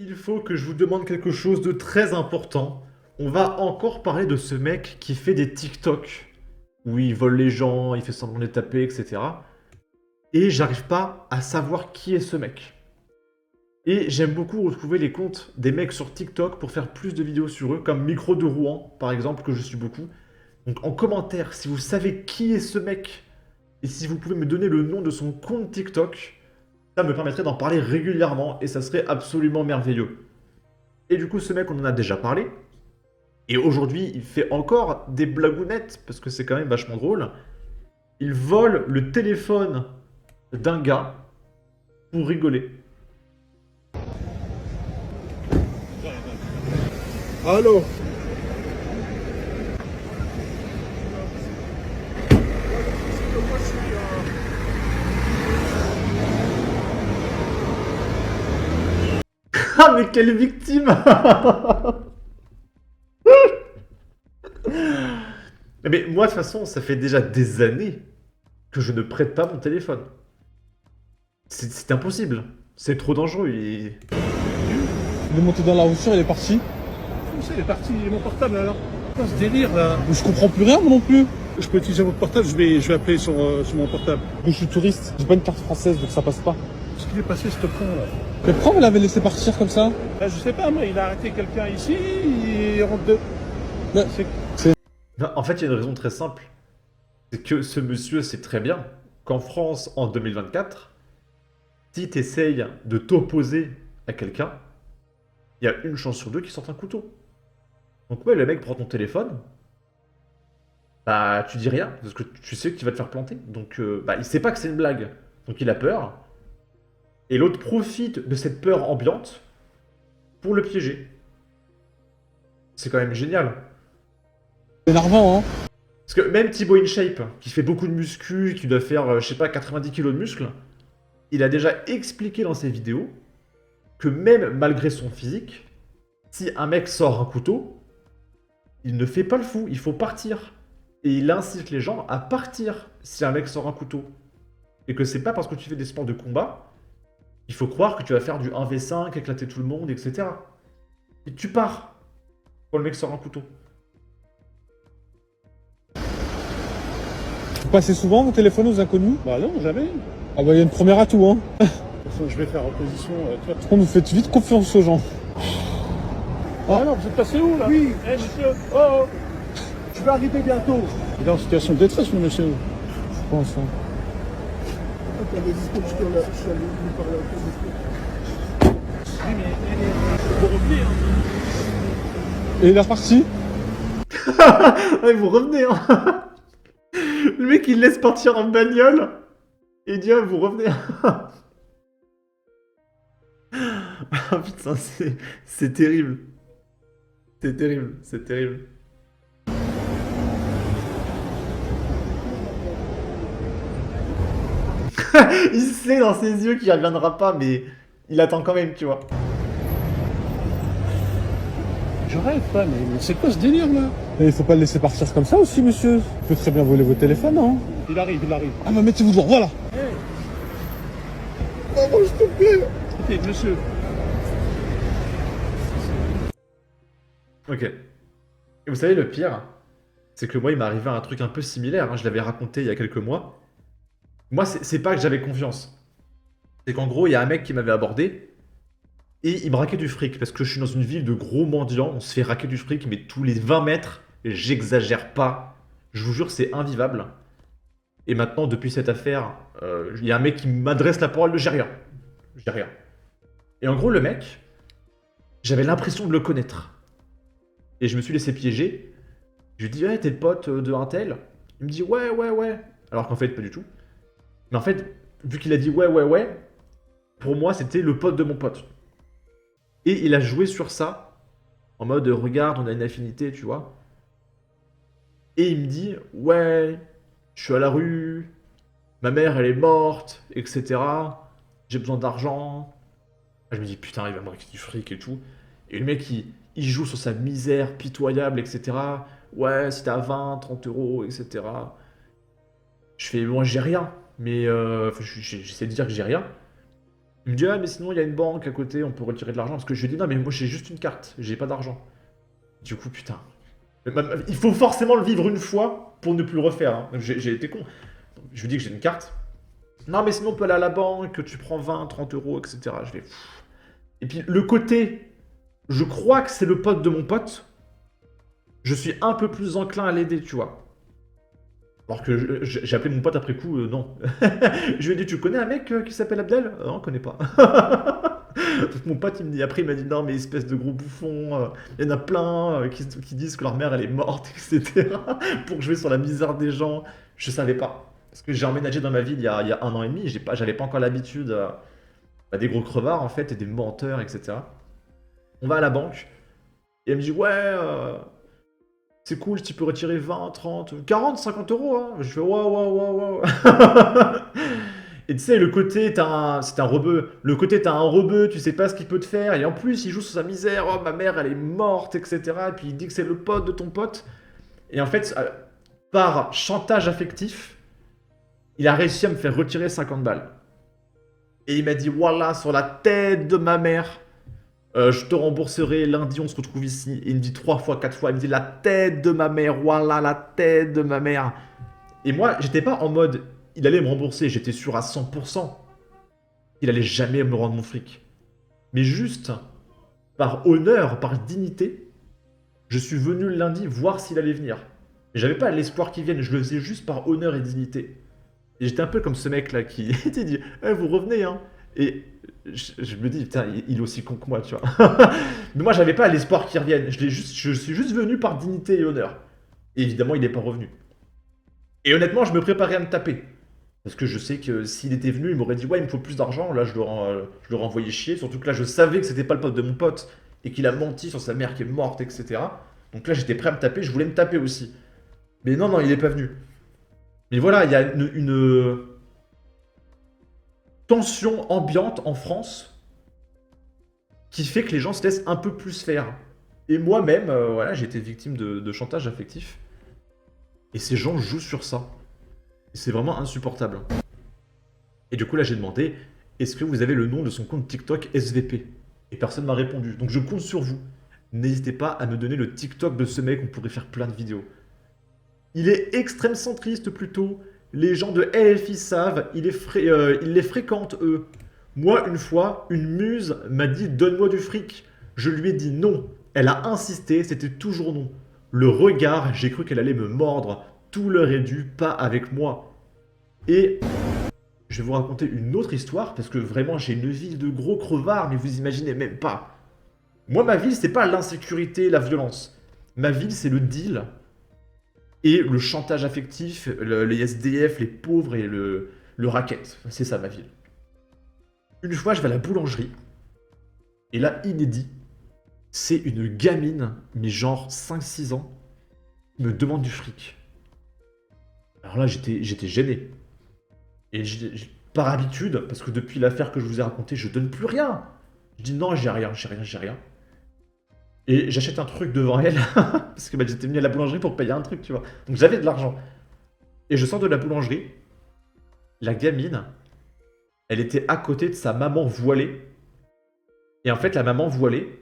Il faut que je vous demande quelque chose de très important. On va encore parler de ce mec qui fait des TikTok où il vole les gens, il fait semblant de les taper, etc. Et j'arrive pas à savoir qui est ce mec. Et j'aime beaucoup retrouver les comptes des mecs sur TikTok pour faire plus de vidéos sur eux, comme Micro de Rouen, par exemple, que je suis beaucoup. Donc en commentaire, si vous savez qui est ce mec, et si vous pouvez me donner le nom de son compte TikTok, ça me permettrait d'en parler régulièrement, et ça serait absolument merveilleux. Et du coup, ce mec, on en a déjà parlé. Et aujourd'hui, il fait encore des blagounettes, parce que c'est quand même vachement drôle. Il vole le téléphone d'un gars pour rigoler. Allô. Ah, mais quelle victime! Mais moi, de toute façon, ça fait déjà des années que je ne prête pas mon téléphone. C'est impossible. C'est trop dangereux. Il est monté dans la voiture, il est parti. Où c'est, il est parti, mon portable alors. Quoi ce délire là? Mais je comprends plus rien, moi non plus. Je peux utiliser votre portable, je vais appeler sur mon portable. Mais je suis touriste, j'ai pas une carte française, donc ça passe pas. Ce qu'il est passé, ce con là. Mais pourquoi vous l'avez laissé partir comme ça? Je sais pas, moi, il a arrêté quelqu'un ici, il rentre de. Mais- C'est- Non, en fait, il y a une raison très simple. C'est que ce monsieur sait très bien qu'en France, en 2024, si tu essayes de t'opposer à quelqu'un, il y a une chance sur deux qu'il sorte un couteau. Donc ouais, le mec prend ton téléphone, bah tu dis rien, parce que tu sais qu'il va te faire planter. Donc bah il sait pas que c'est une blague. Donc il a peur. Et l'autre profite de cette peur ambiante pour le piéger. C'est quand même génial. C'est énervant, hein. Parce que même Thibaut InShape, qui fait beaucoup de muscu, qui doit faire, je sais pas, 90 kilos de muscles, il a déjà expliqué dans ses vidéos que même malgré son physique, si un mec sort un couteau, il ne fait pas le fou, il faut partir. Et il incite les gens à partir si un mec sort un couteau. Et que c'est pas parce que tu fais des sports de combat, il faut croire que tu vas faire du 1v5, éclater tout le monde, etc. Et tu pars quand le mec sort un couteau. Vous passez souvent, vous téléphonez aux inconnus? Bah non, jamais. Ah bah il y a une première atout, hein. De toute façon, je vais faire opposition. Tu vois. Par contre, vous faites vite confiance aux gens. Ah non, vous êtes passé où là? Oui. Eh monsieur. Oh. Je vais arriver bientôt. Il est en situation de détresse, le monsieur. Je pense, hein. Attendez, je suis allé lui parler un peu. Oui, mais vous revenez, hein. Et il est reparti. Ouais, vous revenez, hein. Le mec, il laisse partir en bagnole. Et il dit, ah, vous revenez. Ah putain, c'est terrible. C'est terrible, c'est terrible. Il sait dans ses yeux qu'il reviendra pas, mais il attend quand même, tu vois. Je rêve pas, mais c'est quoi ce délire là? Et il faut pas le laisser partir comme ça aussi, monsieur. Il peut très bien voler vos téléphones, hein. Il arrive, il arrive. Ah bah mettez-vous droit, voilà. Maman, s'il te plaît. Écoutez, monsieur. Ok. Et vous savez, le pire, c'est que moi, il m'est arrivé un truc un peu similaire, hein. Je l'avais raconté il y a quelques mois. Moi, c'est pas que j'avais confiance. C'est qu'en gros, il y a un mec qui m'avait abordé et il me raquait du fric. Parce que je suis dans une ville de gros mendiants, on se fait raquer du fric, mais tous les 20 mètres, j'exagère pas. Je vous jure, c'est invivable. Et maintenant, depuis cette affaire, il y a un mec qui m'adresse la parole de j'ai rien. J'ai rien. Et en gros, le mec, j'avais l'impression de le connaître. Et je me suis laissé piéger. Je lui dis, ouais, t'es le pote de un tel? Il me dit, ouais, ouais, ouais. Alors qu'en fait, pas du tout. Mais en fait, vu qu'il a dit ouais, ouais, ouais, pour moi, c'était le pote de mon pote. Et il a joué sur ça, en mode, regarde, on a une affinité, tu vois. Et il me dit, ouais, je suis à la rue, ma mère, elle est morte, etc. J'ai besoin d'argent. Je me dis, putain, il va me récupérer du fric et tout. Et le mec, il joue sur sa misère pitoyable, etc. Ouais, si t'as 20, 30 euros, etc. Je fais, moi, j'ai rien. Mais j'essaie de dire que j'ai rien. Il me dit, ah, mais sinon, il y a une banque à côté, on peut retirer de l'argent. Parce que je lui ai dit, non, mais moi, j'ai juste une carte, j'ai pas d'argent. Du coup, putain. Il faut forcément le vivre une fois pour ne plus le refaire. Hein. J'ai été con. Je lui dis que j'ai une carte. Non, mais sinon, on peut aller à la banque, tu prends 20, 30 euros, etc. Je vais. Et puis, le côté, je crois que c'est le pote de mon pote, je suis un peu plus enclin à l'aider, tu vois. Alors que j'ai appelé mon pote après coup, non. Je lui ai dit, tu connais un mec qui s'appelle Abdel? Non, on connaît pas. Donc mon pote, après, il m'a dit, non, mais espèce de gros bouffon, il y en a plein qui disent que leur mère, elle est morte, etc. pour jouer sur la misère des gens. Je savais pas. Parce que j'ai emménagé dans ma ville il y a 1 an et demi, j'avais pas encore l'habitude à des gros crevards, en fait, et des menteurs, etc. On va à la banque, et elle me dit, ouais, c'est cool, tu peux retirer 20, 30, 40, 50 euros. Hein. Je fais, waouh, waouh, waouh, waouh. Et tu sais, le côté, c'est un rebeu. Le côté, t'as un rebeu, tu sais pas ce qu'il peut te faire. Et en plus, il joue sur sa misère. Oh, ma mère, elle est morte, etc. Et puis il dit que c'est le pote de ton pote. Et en fait, par chantage affectif, il a réussi à me faire retirer 50 balles. Et il m'a dit, voilà, sur la tête de ma mère, je te rembourserai lundi, on se retrouve ici. Et il me dit 3 fois, 4 fois, il me dit la tête de ma mère, voilà la tête de ma mère. Et moi, j'étais pas en mode, il allait me rembourser, j'étais sûr à 100%. Il allait jamais me rendre mon fric. Mais juste, par honneur, par dignité, je suis venu le lundi voir s'il allait venir. Et j'avais pas l'espoir qu'il vienne, je le faisais juste par honneur et dignité. Et j'étais un peu comme ce mec là qui dit, hey, vous revenez hein. Et je me dis, putain, il est aussi con que moi, tu vois. Mais moi, j'avais pas l'espoir qu'il revienne. Je suis juste venu par dignité et honneur. Et évidemment, il n'est pas revenu. Et honnêtement, je me préparais à me taper. Parce que je sais que s'il était venu, il m'aurait dit, ouais, il me faut plus d'argent. Là, je l'aurais envoyé chier. Surtout que là, je savais que c'était pas le pote de mon pote. Et qu'il a menti sur sa mère qui est morte, etc. Donc là, j'étais prêt à me taper. Je voulais me taper aussi. Mais non, non, il est pas venu. Mais voilà, il y a une tension ambiante en France qui fait que les gens se laissent un peu plus faire. Et moi-même, voilà, j'ai été victime de chantage affectif. Et ces gens jouent sur ça. Et c'est vraiment insupportable. Et du coup, là, j'ai demandé, est-ce que vous avez le nom de son compte TikTok SVP? Et personne m'a répondu. Donc je compte sur vous. N'hésitez pas à me donner le TikTok de ce mec, on pourrait faire plein de vidéos. Il est extrême centriste plutôt. Les gens de LFI savent, il les fréquente eux. Moi, une fois, une muse m'a dit « donne-moi du fric ». Je lui ai dit non. Elle a insisté, c'était toujours non. Le regard, j'ai cru qu'elle allait me mordre. Tout leur est dû, pas avec moi. Et je vais vous raconter une autre histoire, parce que vraiment, j'ai une ville de gros crevards, mais vous imaginez même pas. Moi, ma ville, c'est pas l'insécurité, la violence. Ma ville, c'est le deal et le chantage affectif, les SDF, les pauvres et le racket. C'est ça, ma ville. Une fois, je vais à la boulangerie, et là, inédit, c'est une gamine, mais genre 5-6 ans, qui me demande du fric. Alors là, j'étais gêné. Et par habitude, parce que depuis l'affaire que je vous ai racontée, je donne plus rien. Je dis non, j'ai rien. Et j'achète un truc devant elle, parce que bah, j'étais venu à la boulangerie pour payer un truc, tu vois. Donc j'avais de l'argent. Et je sors de la boulangerie, la gamine, elle était à côté de sa maman voilée. Et en fait, la maman voilée,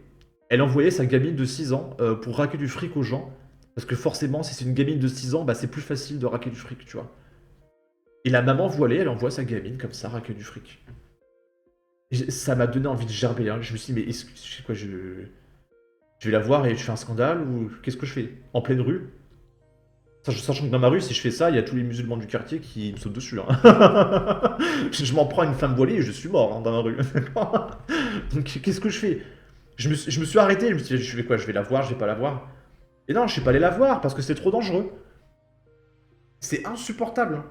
elle envoyait sa gamine de 6 ans pour raquer du fric aux gens. Parce que forcément, si c'est une gamine de 6 ans, bah, c'est plus facile de raquer du fric, tu vois. Et la maman voilée, elle envoie sa gamine comme ça, raquer du fric. Et ça m'a donné envie de gerber. Hein. Je me suis dit, mais est-ce que, je sais quoi, je vais la voir et je fais un scandale ou qu'est-ce que je fais? En pleine rue? Sachant que dans ma rue, si je fais ça, il y a tous les musulmans du quartier qui me sautent dessus. Hein. Je m'en prends une femme voilée et je suis mort hein, dans ma rue. Donc qu'est-ce que je fais? Je me suis arrêté, je me suis dit, je fais quoi? Je vais la voir, je vais pas la voir. Et non, je suis pas allé la voir parce que c'est trop dangereux. C'est insupportable.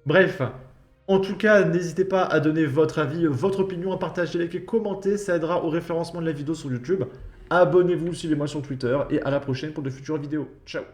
Bref. En tout cas, n'hésitez pas à donner votre avis, votre opinion, à partager, liker, commenter, ça aidera au référencement de la vidéo sur YouTube. Abonnez-vous, suivez-moi sur Twitter et à la prochaine pour de futures vidéos. Ciao!